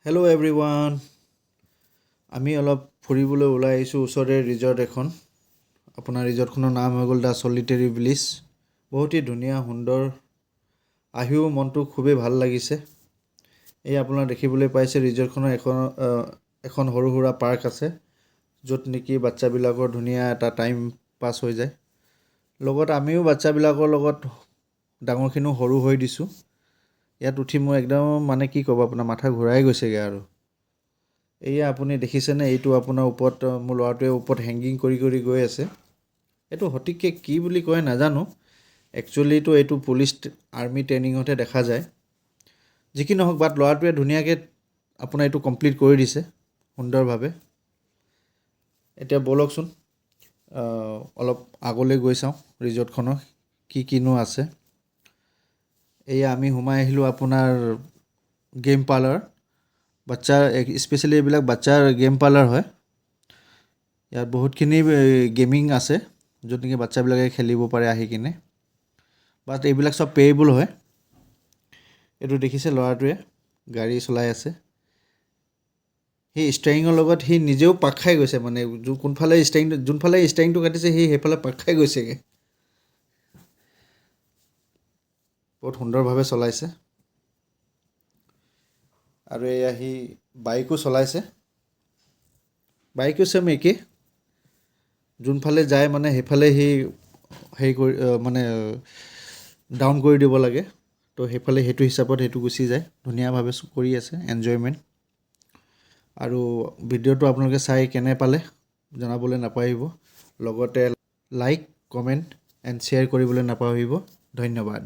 Hello' everyone, আমি অলপ ফুৰিবলৈ ওলাই আহিছোঁ ওচৰতে ৰিজৰ্ট এখন। আপোনাৰ ৰিজৰ্টখনৰ নাম হৈ গ'ল দ্য চলিটেৰী ব্লিছ। বহুতেই ধুনীয়া সুন্দৰ, আহিও মনটো খুবেই ভাল লাগিছে। এই আপোনাৰ দেখিবলৈ পাইছে ৰিজৰ্টখনৰ এখন সৰু সুৰা পাৰ্ক আছে, য'ত নেকি বাচ্চাবিলাকৰ ধুনীয়া এটা টাইম পাছ হৈ যায়। লগত আমিও বাচ্চাবিলাকৰ লগত ডাঙৰখিনিও সৰু হৈ দিছোঁ। ইয়াত উঠি মোৰ একদম কি ক'ব, আপোনাৰ মাথা ঘূৰাই গৈছেগৈ আৰু। এয়া আপুনি দেখিছেনে, এইটো আপোনাৰ ওপৰত মোৰ ল'ৰাটোৱে ওপৰত হেংগিং কৰি কৰি গৈ আছে। এইটো সঠিককৈ কি বুলি কয় নাজানো। একচুৱেলিটো এইটো পুলিচ আৰ্মি ট্ৰেইনিঙতহে দেখা যায়। যি কি নহওক, বাট ল'ৰাটোৱে ধুনীয়াকৈ আপোনাৰ এইটো কমপ্লিট কৰি দিছে সুন্দৰভাৱে। এতিয়া ব'লকচোন অলপ আগলৈ গৈ চাওঁ ৰিজৰ্টখনৰ কিনো আছে। এয়া আমি সোমাই আহিলোঁ আপোনাৰ গেম পাৰ্লাৰ। বাচ্চাৰ স্পেচিয়েলি এইবিলাক বাচ্চাৰ গেম পাৰ্লাৰ হয়। ইয়াত বহুতখিনি গেমিং আছে, য'ত নেকি বাচ্চাবিলাকে খেলিব পাৰে আহি কিনে। বাট এইবিলাক চব পে'য়েবল হয়। এইটো দেখিছে ল'ৰাটোৱে গাড়ী চলাই আছে। সেই ষ্টেৰিঙৰ লগত সি নিজেও পাক খাই গৈছে, যোনফালে ষ্টেৰিংটো কাটিছে সি সেইফালে পাক খাই গৈছেগৈ। বহুত সুন্দৰভাৱে চলাইছে। আৰু এয়া সি বাইকো চলাইছে। বাইকো চেম একেই, যোনফালে যায় সেইফালে সি ডাউন কৰি দিব লাগে, তো সেইফালে সেইটো হিচাপত সেইটো গুচি যায়। ধুনীয়াভাৱে কৰি আছে এনজয়মেণ্ট। আৰু ভিডিঅ'টো আপোনালোকে চাই কেনে পালে জনাবলৈ নাপাহৰিব। লগতে লাইক, কমেণ্ট এণ্ড শ্বেয়াৰ কৰিবলৈ নাপাহৰিব। ধন্যবাদ।